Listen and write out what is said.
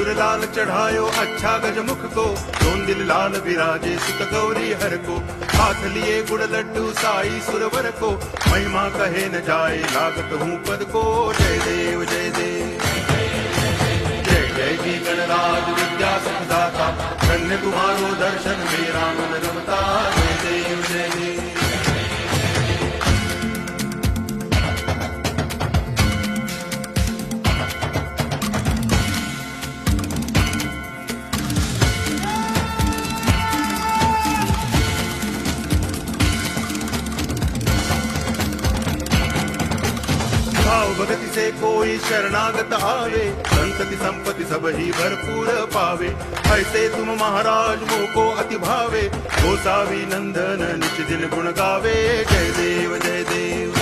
सिंदूर लाल चढ़ायो अच्छा गजमुख को, दोन दिल लाल विराजे सुत गौरी हर को, हाथ लिए गुड़ लड्डू साई सुरवर को, महिमा कहे न जाए लागत हूँ पद को। जय देव जय देव जय जय जी गणराज विद्या सुखदाता, धन्य तुम्हारो दर्शन मेरा मन रमता। जय देव जय देव भाव भगति से कोई शरणागत आवे, संतति संपत्ति सब ही भरपूर पावे। ऐसे तुम महाराज मोह को अति भावे, गोसावी नंदन निच दिन गुण गावे। जय देव जय देव